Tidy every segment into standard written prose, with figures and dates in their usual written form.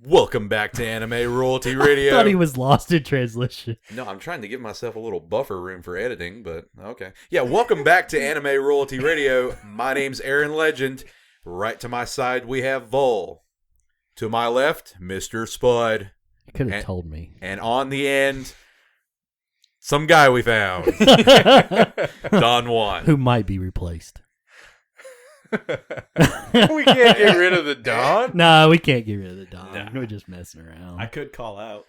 Welcome back to Anime Royalty Radio. I thought he was lost in translation. No, I'm trying to give myself a little buffer room for editing, but okay. Yeah, welcome back to Anime Royalty Radio. My name's Aaron Legend. Right to my side, we have Vol. To my left, Mr. Spud. You could have told me. And on the end, some guy we found. Don Juan. Who might be replaced. We can't get rid of the Don? No, we can't get rid of the Don. Nah. We're just messing around. I could call out.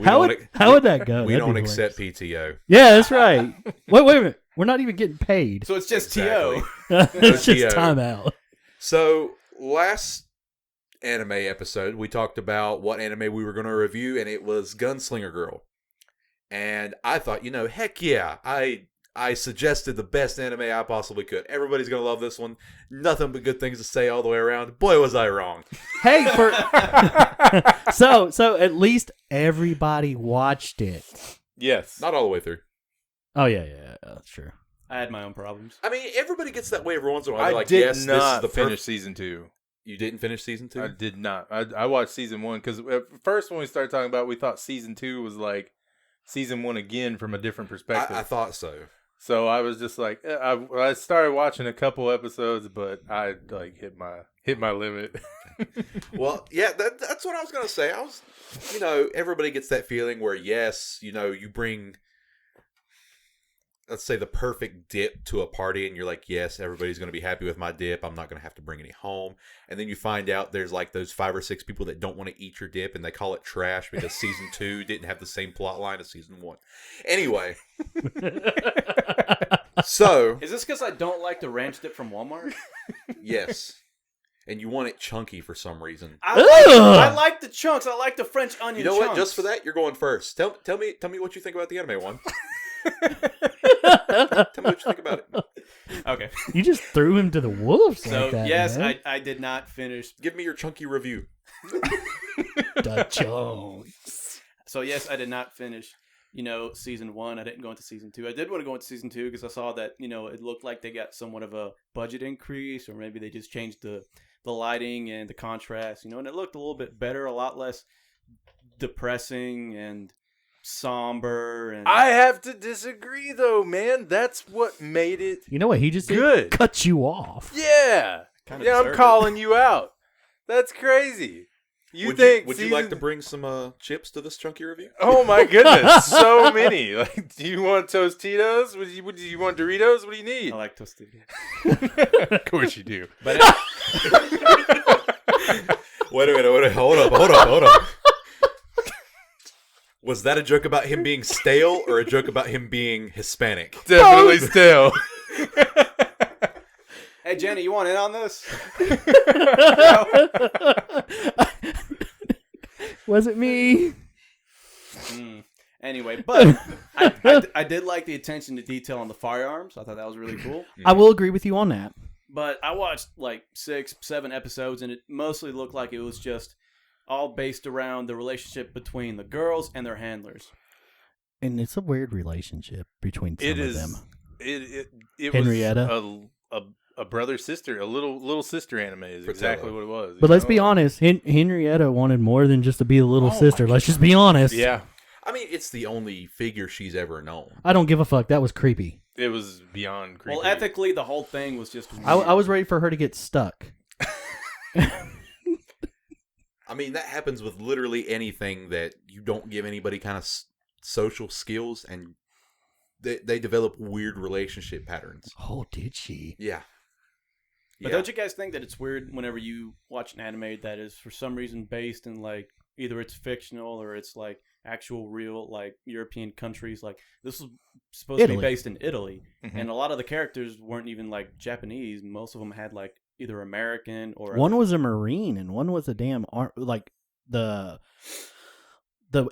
How would that go? We That'd don't be accept hilarious. PTO. Yeah, that's right. Wait a minute. We're not even getting paid. So it's just Exactly. TO. It's just TO. time out. So, last anime episode, we talked about what anime we were going to review, and it was Gunslinger Girl. And I thought, heck yeah, I suggested the best anime I possibly could. Everybody's going to love this one. Nothing but good things to say all the way around. Boy, was I wrong. Hey, so at least everybody watched it. Yes. Not all the way through. Oh yeah, that's true. I had my own problems. I mean, everybody gets that way every once in a while. I They're like, did yes, not this is the finish season 2. You didn't finish season 2? I did not. I watched season 1 because at first when we started talking about it, we thought season 2 was like season 1 again from a different perspective. I thought so. So I was just like, I started watching a couple episodes, but I like hit my limit. Well, yeah, that's what I was going to say. Everybody gets that feeling where, yes, you bring, let's say, the perfect dip to a party, and you're like, yes, everybody's going to be happy with my dip. I'm not going to have to bring any home. And then you find out there's like those 5 or 6 people that don't want to eat your dip, and they call it trash because season 2 didn't have the same plot line as season 1. Anyway. So. Is this because I don't like the ranch dip from Walmart? Yes. And you want it chunky for some reason. I like the chunks. I like the French onion You know chunks. what? Just for that, you're going first. Tell me what you think about the anime one. Tell me what you think about it. Okay. You just threw him to the wolves So, like that. yes, man. I did not finish. Give me your chunky review. The chunks. So, yes, I did not finish, season 1. I didn't go into season 2. I did want to go into season 2 because I saw that, it looked like they got somewhat of a budget increase, or maybe they just changed the lighting and the contrast, and it looked a little bit better, a lot less depressing and somber. And I have to disagree, though, man. That's what made it. You know what he just good. did? Cut you off. Yeah. Kinda Yeah, I'm deserved calling you out. That's crazy. Would you like to bring some chips to this chunky review? Oh my goodness, so many. Like, do you want Tostitos? Would you want Doritos? What do you need? I like Tostitos. Of course you do. But Wait a minute. Hold up. Was that a joke about him being stale or a joke about him being Hispanic? Definitely stale. hey, Jenny, you want in on this? Was it me? Anyway, but I did like the attention to detail on the firearms. I thought that was really cool. I will agree with you on that. But I watched like 6, 7 episodes, and it mostly looked like it was just all based around the relationship between the girls and their handlers. And it's a weird relationship between some of them. It Henrietta. was a brother sister, a little sister anime is exactly what it was. But let's be honest, Henrietta wanted more than just to be the little sister. Let's just be honest. Yeah. I mean, it's the only figure she's ever known. I don't give a fuck. That was creepy. It was beyond creepy. Well, ethically, the whole thing was just weird. I was ready for her to get stuck. I mean, that happens with literally anything that you don't give anybody kind of social skills, and they develop weird relationship patterns. Oh, did she? Yeah. But don't you guys think that it's weird whenever you watch an anime that is for some reason based in like either it's fictional or it's like actual real like European countries? Like this was supposed to be based in Italy, and a lot of the characters weren't even like Japanese. Most of them had like either American or one was a Marine and one was a damn like the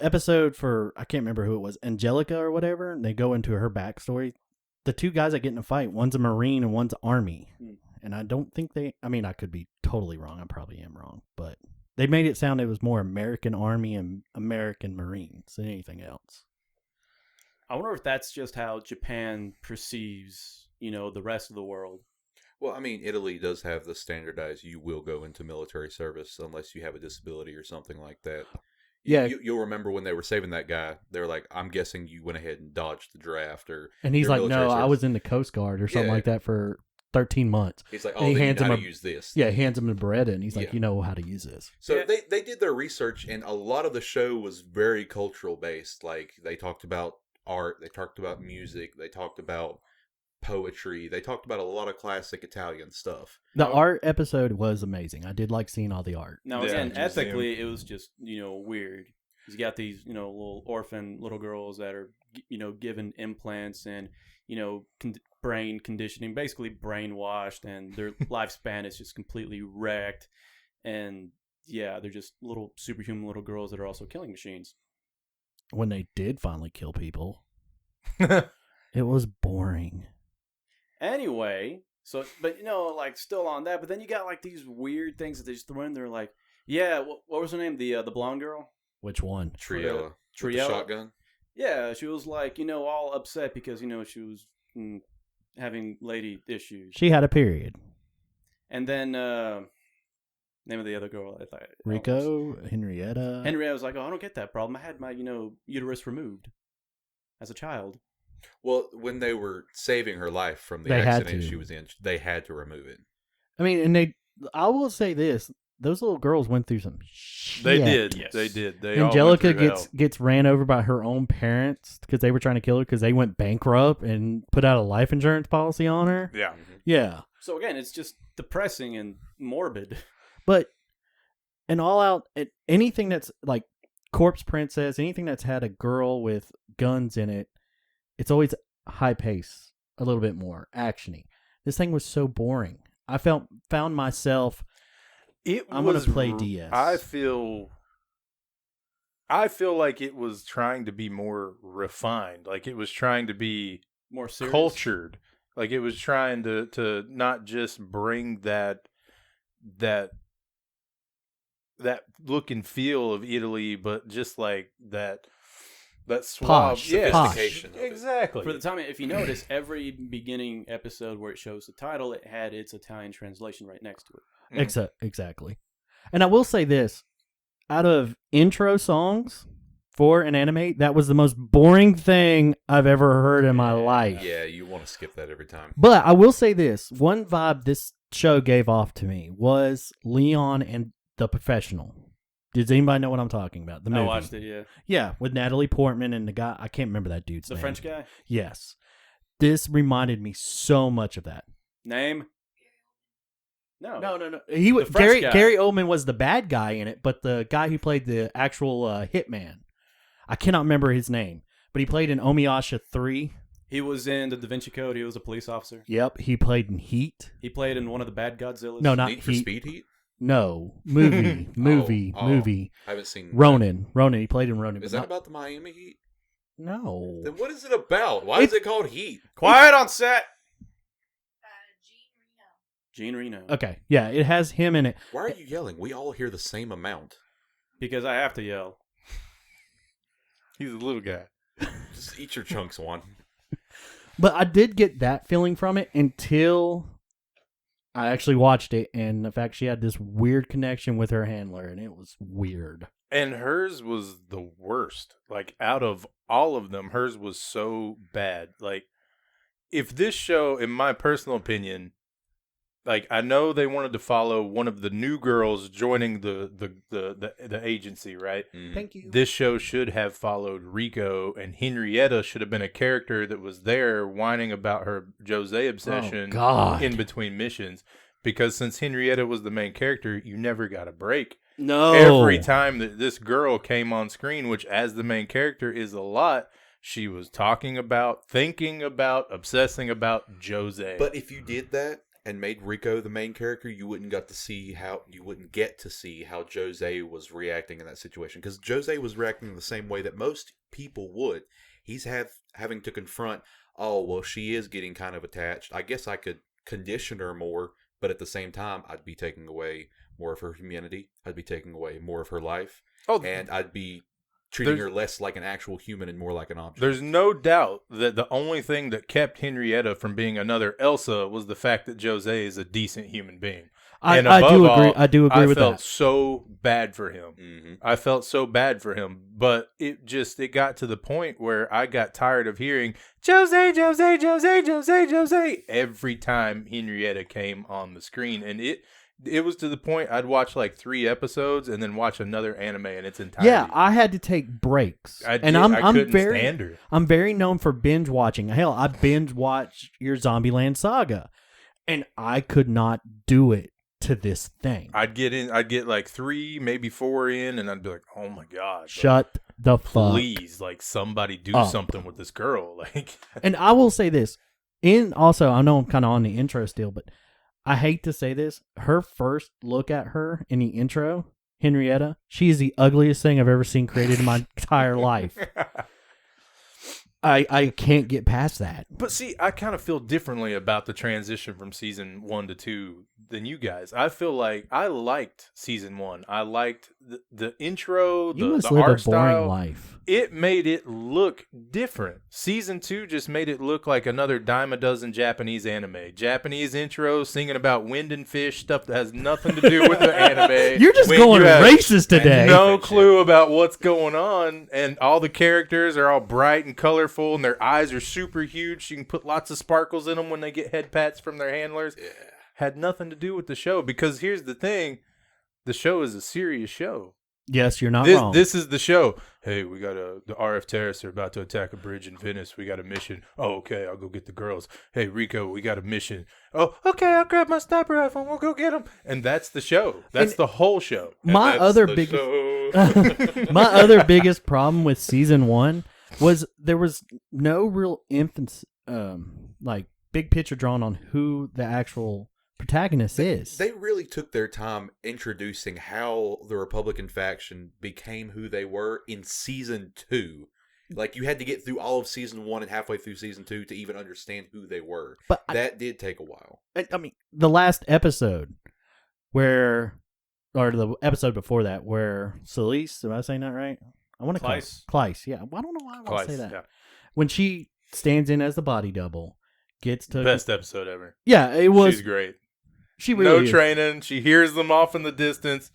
episode for I can't remember who it was, Angelica or whatever. And they go into her backstory. The 2 guys that get in a fight, one's a Marine and one's Army. And I don't think I mean, I could be totally wrong. I probably am wrong. But they made it sound it was more American Army and American Marines than anything else. I wonder if that's just how Japan perceives, the rest of the world. Well, I mean, Italy does have the standardized you will go into military service unless you have a disability or something like that. Yeah. You'll remember when they were saving that guy, they were like, I'm guessing you went ahead and dodged the draft. And he's your like, military no, I service." was in the Coast Guard or something Yeah. like that for 13 months. He's like, And oh, he then you hands know how him to a- use this. Yeah, he hands him the Beretta, and he's like, Yeah. you know how to use this. So Yeah. they did their research, and a lot of the show was very cultural based. Like, they talked about art, they talked about music, they talked about poetry, they talked about a lot of classic Italian stuff. The art episode was amazing. I did like seeing all the art. Now, Yeah, again, just ethically, it was just, weird. He's got these, little orphan little girls that are, given implants and, brain conditioning, basically brainwashed, and their lifespan is just completely wrecked. And, yeah, they're just little superhuman little girls that are also killing machines. When they did finally kill people, it was boring. Anyway, so, but, still on that, but then you got, these weird things that they just throw in there, yeah, what was her name? The blonde girl? Which one? Triella. With the Triella? shotgun. Yeah, she was all upset because, she was having lady issues. She had a period. And then, name of the other girl, I thought. Rico, Henrietta. Henrietta was like, oh, I don't get that problem. I had my, uterus removed as a child. Well, when they were saving her life from the They had accident to. she was in, they had to remove it. I mean, and I will say this: those little girls went through some shit. They did. Yes. They did. They all Angelica went through gets ran over by her own parents because they were trying to kill her because they went bankrupt and put out a life insurance policy on her. hell. Yeah. Yeah, So again, it's just depressing and morbid. but an all-out anything that's like Corpse Princess, anything that's had a girl with guns in it, it's always high pace, a little bit more actiony. This thing was so boring. I found myself. I'm gonna play DS. I feel like it was trying to be more refined. Like it was trying to be More serious. cultured. Like it was trying to not just bring that look and feel of Italy, but just like that suave, Posh, sophistication of it. exactly. For the time, if you notice, every beginning episode where it shows the title, it had its Italian translation right next to it. Exactly. And I will say this: out of intro songs for an anime, that was the most boring thing I've ever heard in my life. Yeah, you want to skip that every time. But I will say this: one vibe this show gave off to me was Leon and The Professional. Does anybody know what I'm talking about? The movie. I watched it, yeah. Yeah, with Natalie Portman and the guy. I can't remember that dude's The name. French guy? Yes. This reminded me so much of that. Name? No. No. He was The French guy. Gary Oldman was the bad guy in it, but the guy who played the actual hitman, I cannot remember his name, but he played in Omiyasha 3. He was in the Da Vinci Code. He was a police officer. Yep, he played in Heat. He played in one of the bad Godzillas. No, not Need for Heat. Speed Heat? No, movie. I haven't seen Ronin. He played in Ronin. Is but that not- about the Miami Heat? No. Then what is it about? Why is it called Heat? Quiet on set! Gene Reno. Okay, yeah, it has him in it. Why are you yelling? We all hear the same amount. Because I have to yell. He's a little guy. Just eat your chunks, one. But I did get that feeling from it until I actually watched it, and the fact she had this weird connection with her handler, and it was weird. And hers was the worst. Like, out of all of them, hers was so bad. Like, if this show, in my personal opinion, like, I know they wanted to follow one of the new girls joining the agency, right? Mm. Thank you. This show should have followed Rico, and Henrietta should have been a character that was there whining about her Jose obsession God. in between missions. Because since Henrietta was the main character, you never got a break. No. Every time that this girl came on screen, which as the main character is a lot, she was talking about, thinking about, obsessing about Jose. But if you did that and made Rico the main character, you wouldn't get to see how Jose was reacting in that situation, because Jose was reacting the same way that most people would. He's having to confront, oh well, she is getting kind of attached. I guess I could condition her more, but at the same time, I'd be taking away more of her humanity. I'd be taking away more of her life, and I'd be treating her less like an actual human and more like an object. There's no doubt that the only thing that kept Henrietta from being another Elsa was the fact that Jose is a decent human being. I do agree. I do agree with that. I felt so bad for him. Mm-hmm. I felt so bad for him, but it got to the point where I got tired of hearing Jose, Jose, Jose, Jose, Jose every time Henrietta came on the screen, and it was to the point I'd watch like 3 episodes and then watch another anime in its entirety. Yeah, I had to take breaks, I couldn't stand her. I'm very known for binge watching. Hell, I binge watched your Zombieland Saga, and I could not do it to this thing. I'd get like 3, maybe 4 in, and I'd be like, "Oh my god, shut the fuck! Please, like somebody do something with this girl." Like, and I will say this. Also, I know I'm kind of on the intro still, but I hate to say this. Her first look at her in the intro, Henrietta, she is the ugliest thing I've ever seen created in my entire life. I can't get past that. But see, I kind of feel differently about the transition from season 1 to 2 than you guys. I feel like I liked season 1. I liked the intro, you must the live art a boring style. life. It made it look different. Season 2 just made it look like another dime a dozen Japanese anime. Japanese intro singing about wind and fish, stuff that has nothing to do with the anime. You're just going racist today. No clue about what's going on, and all the characters are all bright and colorful, and their eyes are super huge. You can put lots of sparkles in them when they get head pats from their handlers. Yeah. Had nothing to do with the show, because here's the thing. The show is a serious show. Yes, you're not wrong. This is the show. Hey, we got the RF terrorists are about to attack a bridge in Venice. We got a mission. Oh, okay, I'll go get the girls. Hey, Rico, we got a mission. Oh, okay, I'll grab my sniper rifle and we'll go get them. And that's the show. That's the whole show. My other biggest problem with season 1 was there was no real emphasis, like big picture drawn on who the actual protagonist is. They really took their time introducing how the Republican faction became who they were in season 2. Like, you had to get through all of season 1 and halfway through season 2 to even understand who they were. But that did take a while. I mean, the last episode or the episode before that, where Celeste, am I saying that right? I want to call it Kleiss. Yeah, I don't know why I want to say that. Yeah. When she stands in as the body double, gets to best episode ever. Yeah, it was. She's great. She really no training. She hears them off in the distance,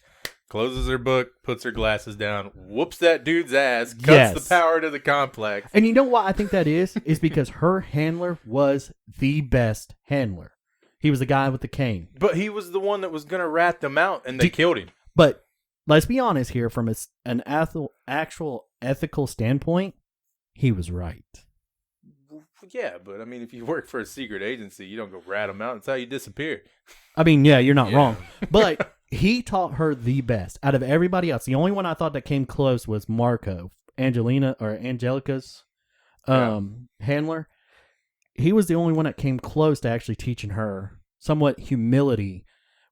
closes her book, puts her glasses down, whoops that dude's ass, cuts the power to the complex. And you know why I think that is because her handler was the best handler. He was the guy with the cane. But he was the one that was going to rat them out, and they killed him. But let's be honest here, from an actual ethical standpoint, he was right. Yeah, but I mean, if you work for a secret agency, you don't go rat them out. That's how you disappear. I mean, yeah, you're not wrong. But he taught her the best out of everybody else. The only one I thought that came close was Marco, Angelica's handler. He was the only one that came close to actually teaching her somewhat humility.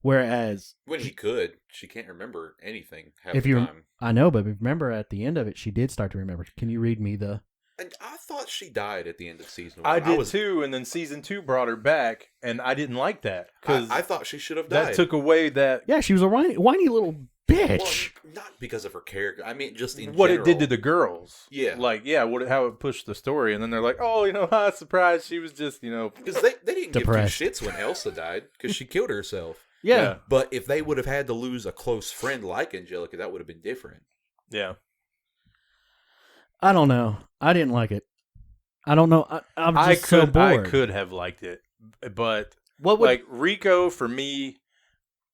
Whereas when she can't remember anything half the time. I know, but remember at the end of it, she did start to remember. Can you read me the? And I thought she died at the end of season 1. I did too, and then season 2 brought her back, and I didn't like that because I thought she should have died. That took away that. Yeah, she was a whiny little bitch. Well, not because of her character. I mean, just in what general. It did to the girls. Yeah, how it pushed the story, and then they're like, oh, surprise, she was just, because they didn't depressed. give 2 shits when Elsa died because she killed herself. Yeah, but if they would have had to lose a close friend like Angelica, that would have been different. Yeah, I don't know. I didn't like it. I don't know. I'm just so bored. I could have liked it, but Rico, for me,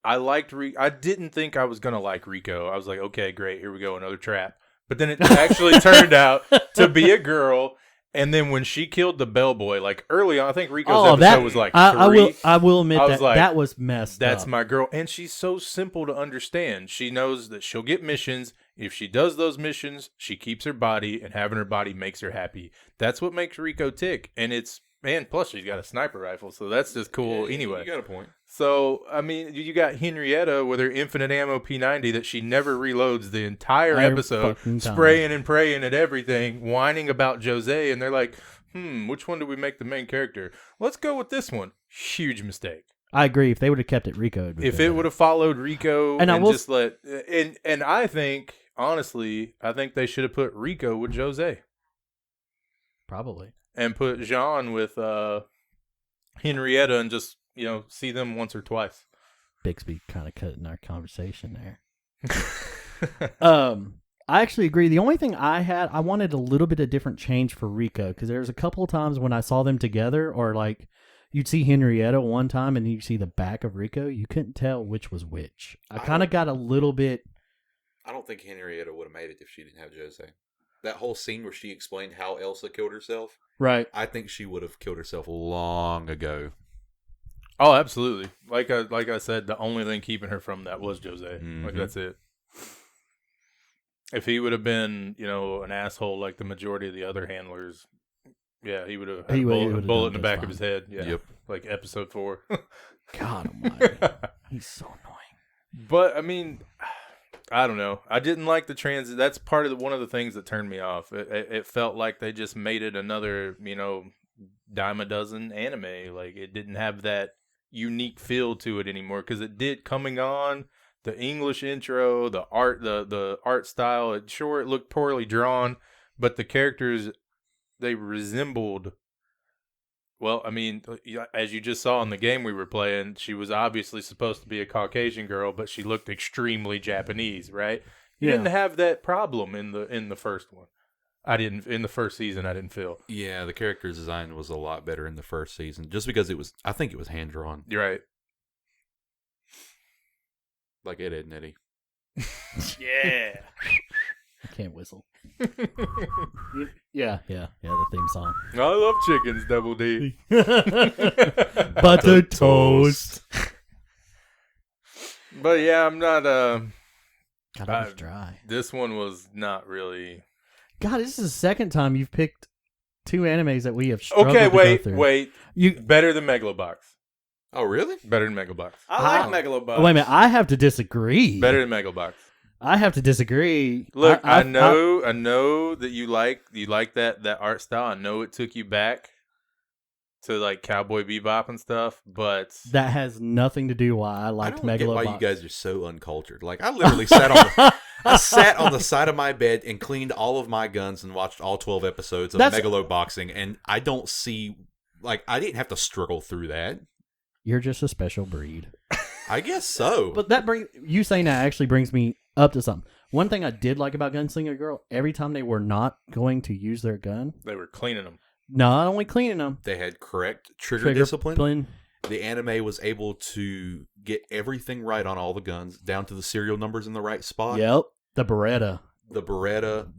I liked I didn't think I was gonna like Rico. I was like, okay, great, here we go, another trap. But then it actually turned out to be a girl. And then when she killed the bellboy, like early on, I think Rico's episode was like 3. I will admit that was messed up. That's my girl. And she's so simple to understand. She knows that she'll get missions. If she does those missions, she keeps her body, and having her body makes her happy. That's what makes Rico tick. And plus she's got a sniper rifle, so that's just cool anyway. You got a point. So, I mean, you got Henrietta with her infinite ammo P90 that she never reloads the entire episode, spraying and praying at everything, whining about Jose, and they're like, which one do we make the main character? Let's go with this one. Huge mistake. I agree. If they would have kept it Rico, if it would have followed Rico and I think, honestly, I think they should have put Rico with Jose Probably. and put Jean with Henrietta and just, see them once or twice. Bixby kind of cutting our conversation there. I actually agree. The only thing I wanted a little bit of different change for Rico, because there's a couple of times when I saw them together, or like you'd see Henrietta one time and you see the back of Rico, you couldn't tell which was which. I kind of got a little bit. I don't think Henrietta would have made it if she didn't have Jose. That whole scene where she explained how Elsa killed herself, Right. I think she would have killed herself long ago. Oh, absolutely. Like I said, the only thing keeping her from that was Jose. Mm-hmm. Like, that's it. If he would have been, an asshole like the majority of the other handlers, yeah, he would have had a bullet in the back of his head. Yeah. Yep. Like episode 4. God almighty. He's so annoying. But, I mean, I don't know. I didn't like the transit. That's part of one of the things that turned me off. It felt like they just made it another, dime a dozen anime. Like, it didn't have that unique feel to it anymore, because it did coming on. The English intro, the art, the art style, it looked poorly drawn, but the characters, they resembled, well, I mean, as you just saw in the game we were playing, she was obviously supposed to be a Caucasian girl, but she looked extremely Japanese, right? You didn't have that problem in the first one. In the first season, I didn't feel. Yeah, the character design was a lot better in the first season, just because I think it was hand drawn. You're right. Like Ed, Ed and Eddie. Yeah. I can't whistle. Yeah, the theme song. I love chickens, Double D. Butter toast. But yeah, I'm not. God, it was dry. This one was not really. God, this is the second time you've picked two animes that we have struggled Okay, to go through. wait. Better than Megalobox. Oh, really? Better than Megalobox. I like Megalobox. Wait a minute, I have to disagree. Better than Megalobox. I have to disagree. Look, I know that you like that art style. I know it took you back to like Cowboy Bebop and stuff, but that has nothing to do why I liked I don't get Megalobox. why you guys are so uncultured. Like, I literally sat on the side of my bed and cleaned all of my guns and watched all 12 episodes of Megaloboxing, and I don't see, like, I didn't have to struggle through that. You're just a special breed. I guess so. But you saying that actually brings me up to something. One thing I did like about Gunslinger Girl, every time they were not going to use their gun, they were cleaning them. Not only cleaning them, they had correct trigger discipline. discipline. The anime was able to get everything right on all the guns, down to the serial numbers in the right spot. Yep. The Beretta,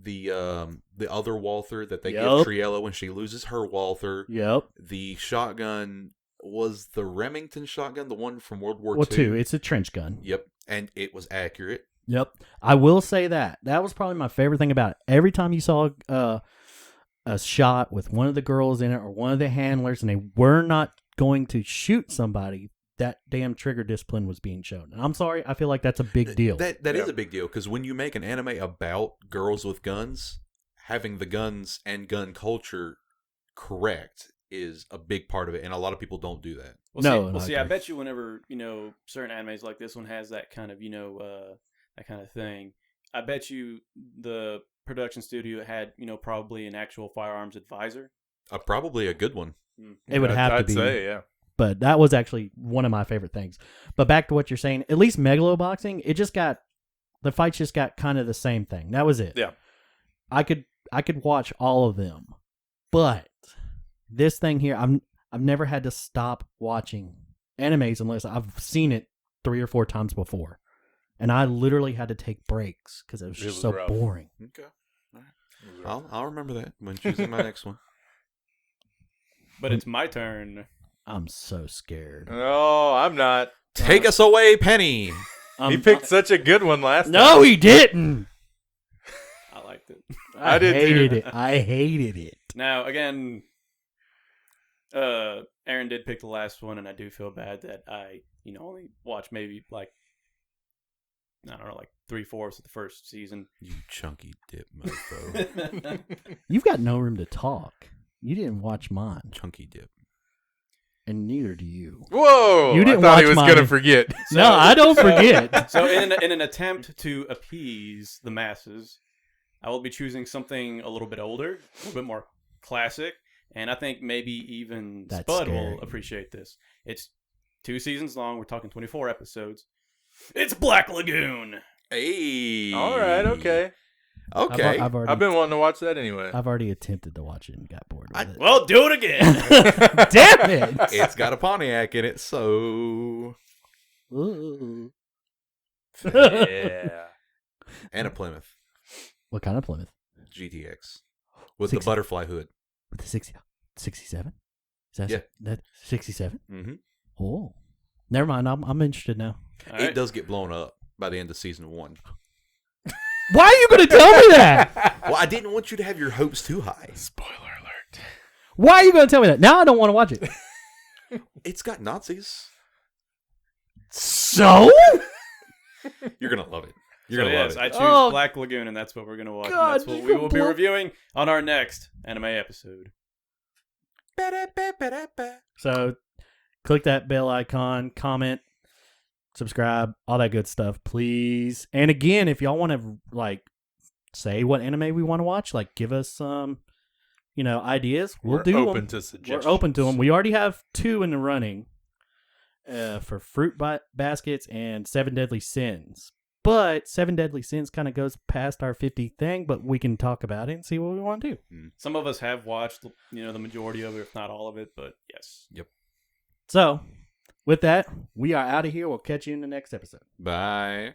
the other Walther that they give Triella when she loses her Walther. Yep. The shotgun was the Remington shotgun, the one from World War II. It's a trench gun. Yep, and it was accurate. Yep. I will say that was probably my favorite thing about it. Every time you saw a shot with one of the girls in it or one of the handlers, and they were not going to shoot somebody, that damn trigger discipline was being shown. And I'm sorry, I feel like that's a big deal. That is a big deal, because when you make an anime about girls with guns, having the guns and gun culture correct is a big part of it, and a lot of people don't do that. I bet you whenever certain animes like this one has that kind of that kind of thing, I bet you the production studio had probably an actual firearms advisor. Probably a good one. It would have to be. I'd say, yeah. But that was actually one of my favorite things. But back to what you're saying, at least Megaloboxing, the fights just got kind of the same thing. That was it. Yeah. I could watch all of them, but this thing here, I've never had to stop watching animes unless I've seen it 3 or 4 times before, and I literally had to take breaks because it was just so boring. Okay, all right. I'll remember that when choosing my next one. But it's my turn. I'm so scared. No, I'm not. Take us away, Penny. He picked such a good one last time. No, he didn't. I liked it. I did hated too. it. I hated it. Now, again, Aaron did pick the last one, and I do feel bad that I, only watched maybe like 3/4 of the first season. You chunky dip mofo. You've got no room to talk. You didn't watch mine. Chunky dip. and neither do you. Whoa! You didn't I thought he watch was mine. gonna forget. No, I don't forget. So in an attempt to appease the masses, I will be choosing something a little bit older, a little bit more classic, and I think maybe even That's Spud scary. will appreciate this. It's 2 seasons long. We're talking 24 episodes. It's Black Lagoon. Hey. All right, okay. Okay. I've already, I've been wanting to watch that anyway. I've already attempted to watch it and got bored with it. Well, do it again. Damn it! It's got a Pontiac in it, so. Ooh. Yeah. And a Plymouth What kind of Plymouth? GTX with 60. the butterfly hood. With the 67? Is that Yeah. that 67? Mm-hmm. Oh, never mind. I'm interested now. All It right. does get blown up by the end of season 1. Why are you going to tell me that? Well, I didn't want you to have your hopes too high. Spoiler alert. Why are you going to tell me that? Now I don't want to watch it. It's got Nazis. So? You're gonna love it. You're So gonna yes, love I it. choose Oh. Black Lagoon, and that's what we're gonna watch. And God, that's what you we will be compl- reviewing on our next anime episode. So, click that bell icon, comment, subscribe, all that good stuff, please. And again, if y'all want to like say what anime we want to watch, like give us some, ideas. We'll We're do open them. to suggestions. We're open to them. We already have 2 in the running for Fruit Baskets and 7 Deadly Sins. But 7 Deadly Sins kind of goes past our 50 thing, but we can talk about it and see what we want to do. Some of us have watched, the majority of it, if not all of it. But yes, So, with that, we are out of here. We'll catch you in the next episode. Bye.